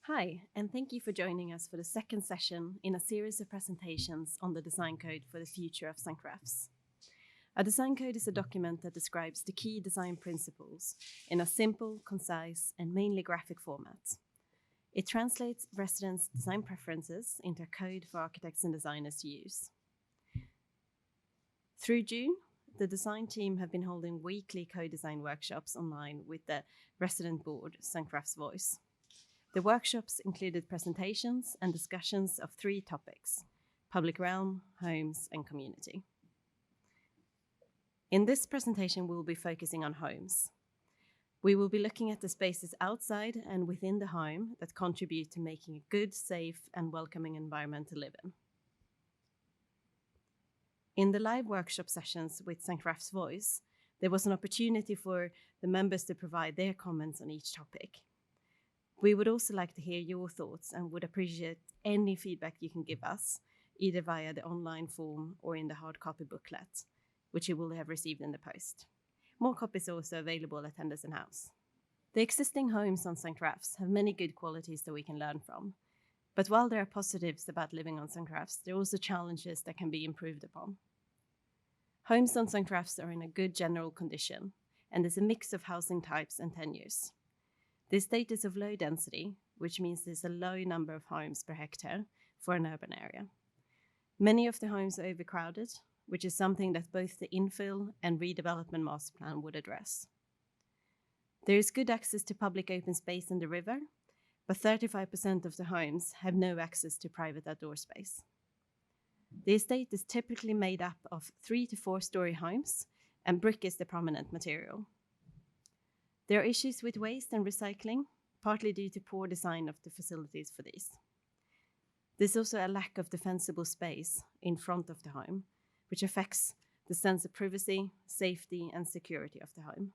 Hi, and thank you for joining us for the second session in a series of presentations on the design code for the future of St. Raph's. A design code is a document that describes the key design principles in a simple, concise, and mainly graphic format. It translates residents' design preferences into a code for architects and designers to use. Through June, the design team have been holding weekly co-design workshops online with the resident board, St. Raph's Voice. The workshops included presentations and discussions of three topics: public realm, homes, and community. In this presentation, we will be focusing on homes. We will be looking at the spaces outside and within the home that contribute to making a good, safe, and welcoming environment to live in. In the live workshop sessions with St. Raph's Voice, there was an opportunity for the members to provide their comments on each topic. We would also like to hear your thoughts and would appreciate any feedback you can give us, either via the online form or in the hard copy booklet, which you will have received in the post. More copies are also available at Henderson House. The existing homes on St. Raph's have many good qualities that we can learn from. But while there are positives about living on St. Raph's, there are also challenges that can be improved upon. Homes on St. Raph's are in a good general condition, and there's a mix of housing types and tenures. The estate is of low density, which means there's a low number of homes per hectare for an urban area. Many of the homes are overcrowded, which is something that both the infill and redevelopment master plan would address. There is good access to public open space in the river, but 35% of the homes have no access to private outdoor space. The estate is typically made up of 3 to 4 story homes, and brick is the prominent material. There are issues with waste and recycling, partly due to poor design of the facilities for these. There's also a lack of defensible space in front of the home, which affects the sense of privacy, safety, and security of the home.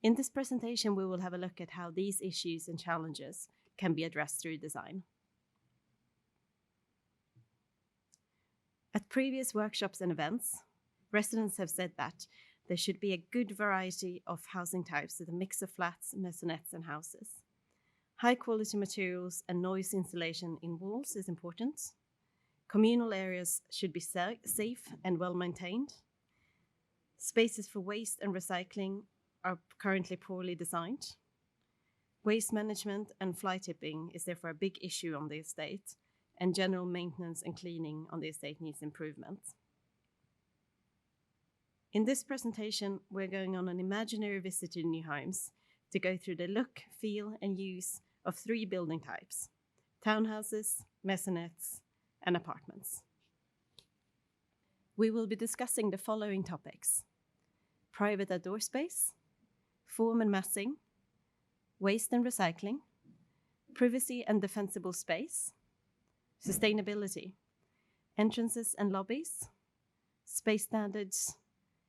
In this presentation, we will have a look at how these issues and challenges can be addressed through design. At previous workshops and events, residents have said that there should be a good variety of housing types with a mix of flats, maisonettes, and houses. High quality materials and noise insulation in walls is important. Communal areas should be safe and well maintained. Spaces for waste and recycling are currently poorly designed. Waste management and fly tipping is therefore a big issue on the estate, and general maintenance and cleaning on the estate needs improvement. In this presentation, we're going on an imaginary visit to new homes to go through the look, feel, and use of 3 building types: townhouses, maisonettes, and apartments. We will be discussing the following topics: private outdoor space, form and massing, waste and recycling, privacy and defensible space, sustainability, entrances and lobbies, space standards,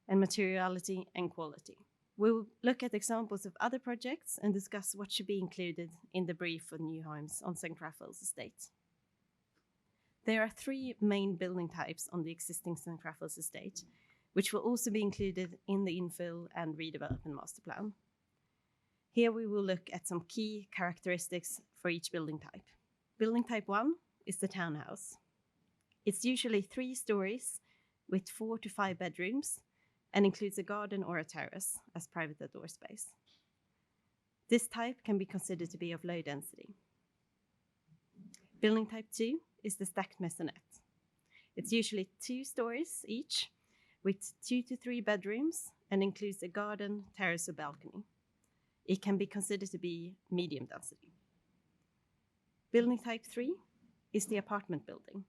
and materiality and quality. We will look at examples of other projects and discuss what should be included in the brief for new homes on St. Raphael's estate. There are 3 main building types on the existing St. Raphael's estate, which will also be included in the infill and redevelopment master plan. Here we will look at some key characteristics for each building type. Building type 1 is the townhouse. It's usually 3 stories with 4 to 5 bedrooms and includes a garden or a terrace as private outdoor space. This type can be considered to be of low density. Building type 2 is the stacked maisonette. It's usually 2 stories each with 2 to 3 bedrooms and includes a garden, terrace, or balcony. It can be considered to be medium density. Building type 3 is the apartment building.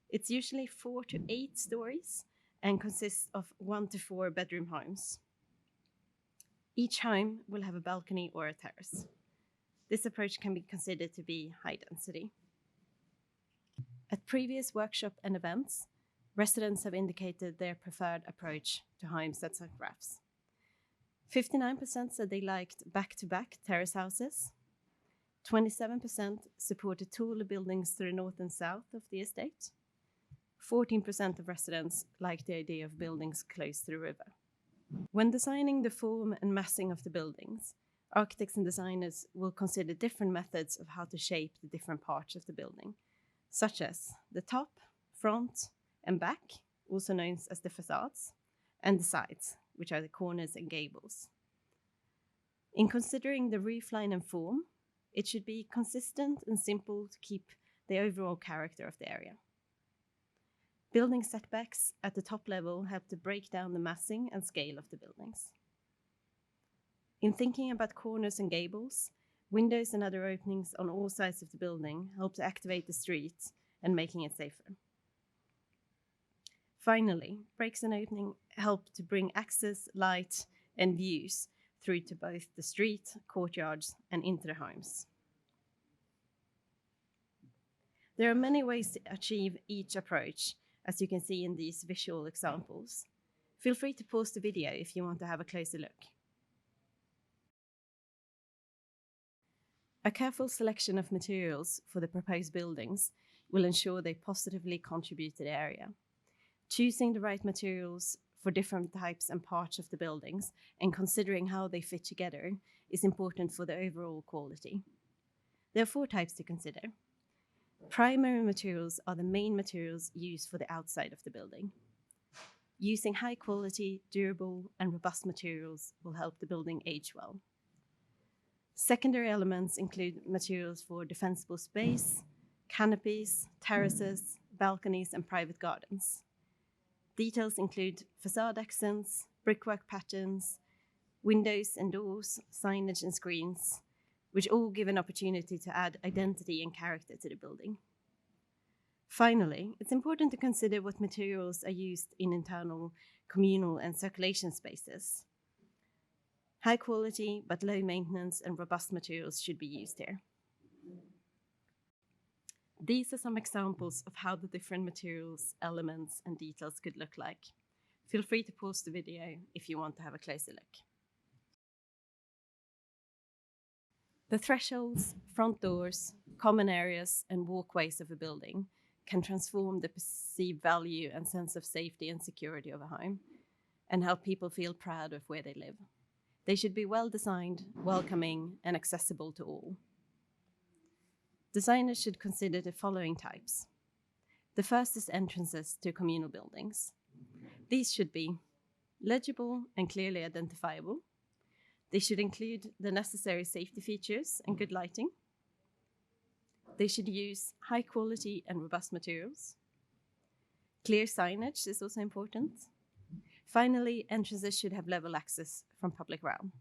It's usually 4 to 8 stories and consists of 1 to 4 bedroom homes. Each home will have a balcony or a terrace. This approach can be considered to be high density. At previous workshop and events, residents have indicated their preferred approach to homes at St. Raph's. 59% said they liked back-to-back terrace houses. 27% supported taller buildings to the north and south of the estate. 14% of residents liked the idea of buildings close to the river. When designing the form and massing of the buildings, architects and designers will consider different methods of how to shape the different parts of the building, such as the top, front, and back, also known as the facades, and the sides, which are the corners and gables. In considering the roof line and form, it should be consistent and simple to keep the overall character of the area. Building setbacks at the top level help to break down the massing and scale of the buildings. In thinking about corners and gables, windows and other openings on all sides of the building help to activate the street and making it safer. Finally, breaks and opening help to bring access, light, and views through to both the street, courtyards, and into the homes. There are many ways to achieve each approach, as you can see in these visual examples. Feel free to pause the video if you want to have a closer look. A careful selection of materials for the proposed buildings will ensure they positively contribute to the area. Choosing the right materials for different types and parts of the buildings and considering how they fit together is important for the overall quality. There are 4 types to consider. Primary materials are the main materials used for the outside of the building. Using high quality, durable, and robust materials will help the building age well. Secondary elements include materials for defensible space, canopies, terraces, balconies, and private gardens. Details include facade accents, brickwork patterns, windows and doors, signage and screens, which all give an opportunity to add identity and character to the building. Finally, it's important to consider what materials are used in internal, communal, and circulation spaces. High quality but low maintenance and robust materials should be used here. These are some examples of how the different materials, elements, and details could look like. Feel free to pause the video if you want to have a closer look. The thresholds, front doors, common areas, and walkways of a building can transform the perceived value and sense of safety and security of a home and help people feel proud of where they live. They should be well designed, welcoming, and accessible to all. Designers should consider the following types. The first is entrances to communal buildings. These should be legible and clearly identifiable. They should include the necessary safety features and good lighting. They should use high quality and robust materials. Clear signage is also important. Finally, entrances should have level access from public realm.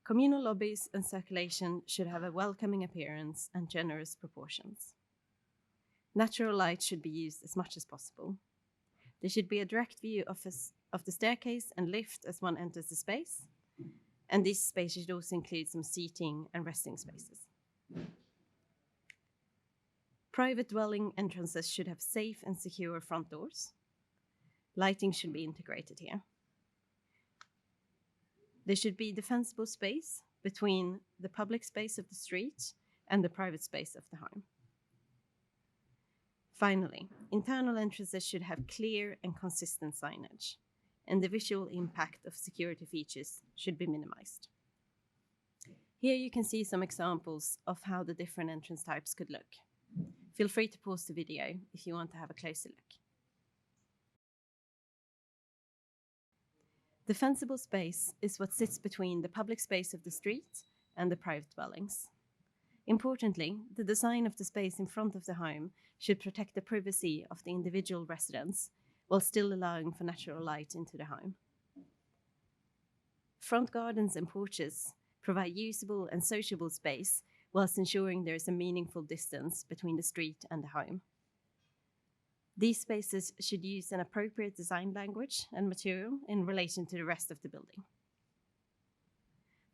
Communal lobbies and circulation should have a welcoming appearance and generous proportions. Natural light should be used as much as possible. There should be a direct view of the staircase and lift as one enters the space, and this space should also include some seating and resting spaces. Private dwelling entrances should have safe and secure front doors. Lighting should be integrated here. There should be defensible space between the public space of the street and the private space of the home. Finally, internal entrances should have clear and consistent signage, and the visual impact of security features should be minimized. Here you can see some examples of how the different entrance types could look. Feel free to pause the video if you want to have a closer look. Defensible space is what sits between the public space of the street and the private dwellings. Importantly, the design of the space in front of the home should protect the privacy of the individual residents while still allowing for natural light into the home. Front gardens and porches provide usable and sociable space whilst ensuring there is a meaningful distance between the street and the home. These spaces should use an appropriate design language and material in relation to the rest of the building.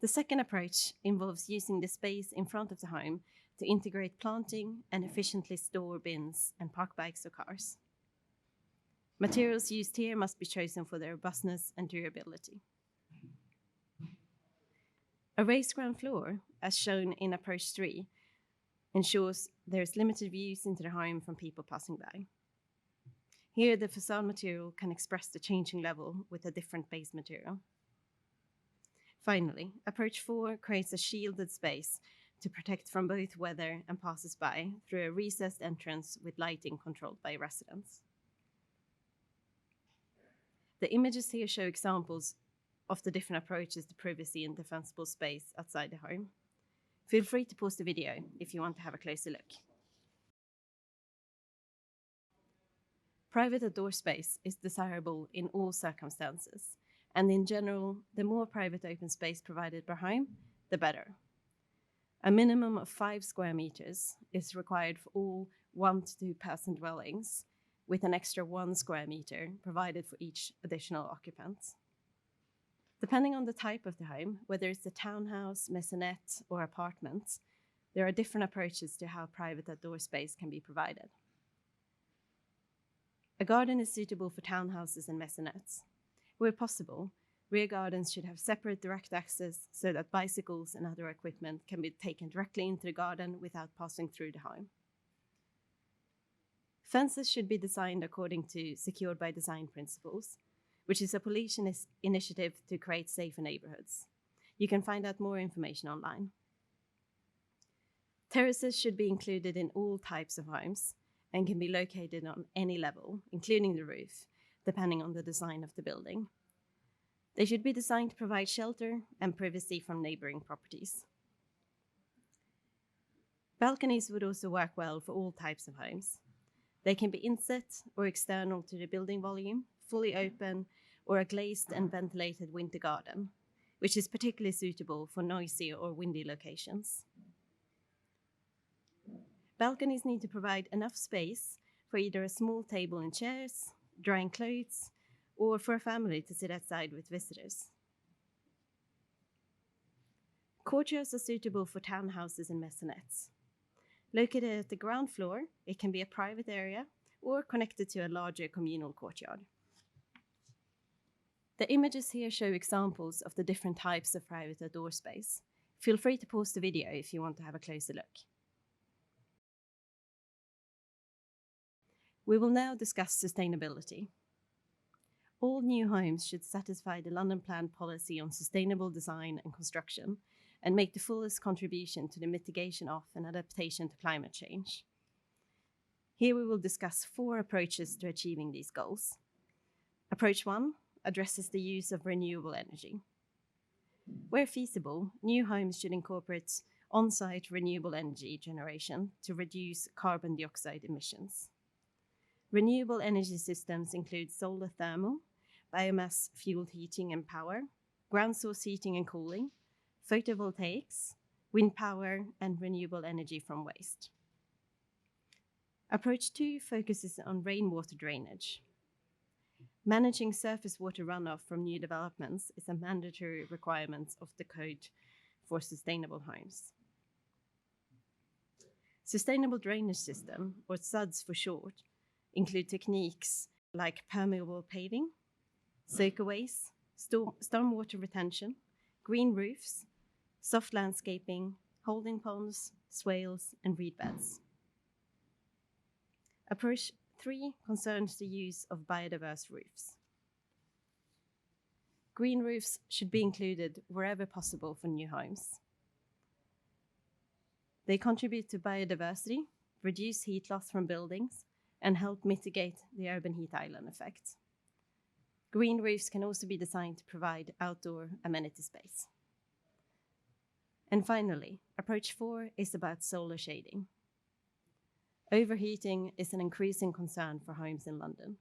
The second approach involves using the space in front of the home to integrate planting and efficiently store bins and park bikes or cars. Materials used here must be chosen for their robustness and durability. A raised ground floor, as shown in approach 3, ensures there is limited views into the home from people passing by. Here, the facade material can express the changing level with a different base material. Finally, approach 4 creates a shielded space to protect from both weather and passers-by through a recessed entrance with lighting controlled by residents. The images here show examples of the different approaches to privacy and defensible space outside the home. Feel free to pause the video if you want to have a closer look. Private outdoor space is desirable in all circumstances, and in general, the more private open space provided per home, the better. A minimum of 5 square meters is required for all 1 to 2 person dwellings, with an extra 1 square meter provided for each additional occupant. Depending on the type of the home, whether it's a townhouse, maisonette, or apartment, there are different approaches to how private outdoor space can be provided. A garden is suitable for townhouses and maisonettes. Where possible, rear gardens should have separate direct access so that bicycles and other equipment can be taken directly into the garden without passing through the home. Fences should be designed according to Secured by Design principles, which is a police initiative to create safer neighborhoods. You can find out more information online. Terraces should be included in all types of homes and can be located on any level, including the roof, depending on the design of the building. They should be designed to provide shelter and privacy from neighboring properties. Balconies would also work well for all types of homes. They can be inset or external to the building volume, fully open, or a glazed and ventilated winter garden, which is particularly suitable for noisy or windy locations. Balconies need to provide enough space for either a small table and chairs, drying clothes, or for a family to sit outside with visitors. Courtyards are suitable for townhouses and maisonettes. Located at the ground floor, it can be a private area or connected to a larger communal courtyard. The images here show examples of the different types of private outdoor space. Feel free to pause the video if you want to have a closer look. We will now discuss sustainability. All new homes should satisfy the London Plan policy on sustainable design and construction and make the fullest contribution to the mitigation of and adaptation to climate change. Here we will discuss 4 approaches to achieving these goals. Approach 1 addresses the use of renewable energy. Where feasible, new homes should incorporate on-site renewable energy generation to reduce carbon dioxide emissions. Renewable energy systems include solar thermal, biomass-fueled heating and power, ground source heating and cooling, photovoltaics, wind power, and renewable energy from waste. Approach 2 focuses on rainwater drainage. Managing surface water runoff from new developments is a mandatory requirement of the Code for Sustainable Homes. Sustainable drainage system, or SUDS for short, include techniques like permeable paving, soakaways, stormwater retention, green roofs, soft landscaping, holding ponds, swales, and reed beds. Approach 3 concerns the use of biodiverse roofs. Green roofs should be included wherever possible for new homes. They contribute to biodiversity, reduce heat loss from buildings, and help mitigate the urban heat island effect. Green roofs can also be designed to provide outdoor amenity space. And finally, approach 4 is about solar shading. Overheating is an increasing concern for homes in London.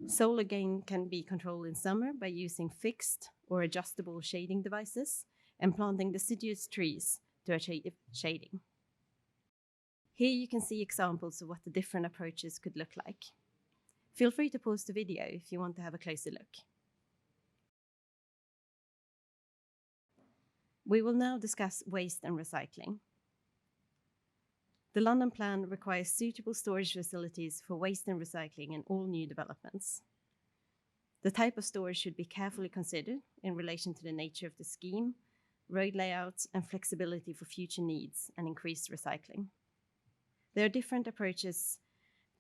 Solar gain can be controlled in summer by using fixed or adjustable shading devices and planting deciduous trees to achieve shading. Here you can see examples of what the different approaches could look like. Feel free to pause the video if you want to have a closer look. We will now discuss waste and recycling. The London Plan requires suitable storage facilities for waste and recycling in all new developments. The type of storage should be carefully considered in relation to the nature of the scheme, road layouts, and flexibility for future needs and increased recycling. There are different approaches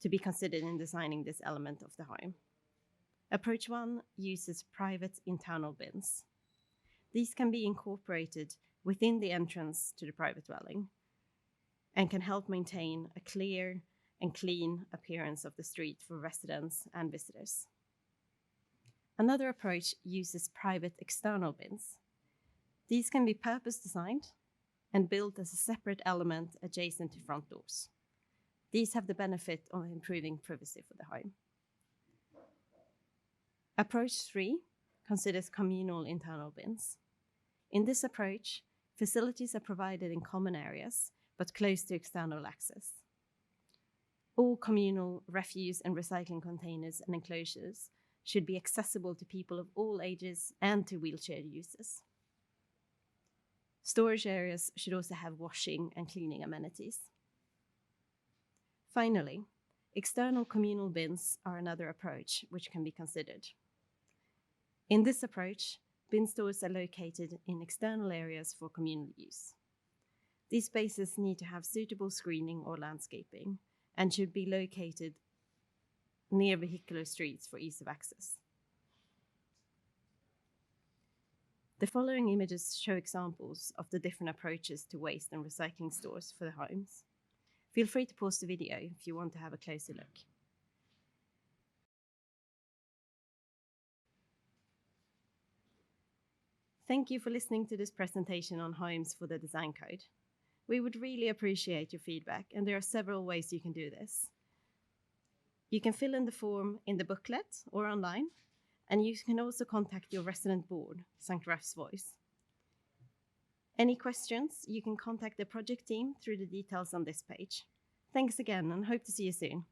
to be considered in designing this element of the home. Approach 1 uses private internal bins. These can be incorporated within the entrance to the private dwelling and can help maintain a clear and clean appearance of the street for residents and visitors. Another approach uses private external bins. These can be purpose designed and built as a separate element adjacent to front doors. These have the benefit of improving privacy for the home. Approach 3 considers communal internal bins. In this approach, facilities are provided in common areas, but close to external access. All communal refuse and recycling containers and enclosures should be accessible to people of all ages and to wheelchair users. Storage areas should also have washing and cleaning amenities. Finally, external communal bins are another approach which can be considered. In this approach, bin stores are located in external areas for communal use. These spaces need to have suitable screening or landscaping and should be located near vehicular streets for ease of access. The following images show examples of the different approaches to waste and recycling stores for the homes. Feel free to pause the video if you want to have a closer look. Thank you for listening to this presentation on homes for the design code. We would really appreciate your feedback, and there are several ways you can do this. You can fill in the form in the booklet or online, and you can also contact your resident board, St. Raph's Voice. Any questions, you can contact the project team through the details on this page. Thanks again, and hope to see you soon.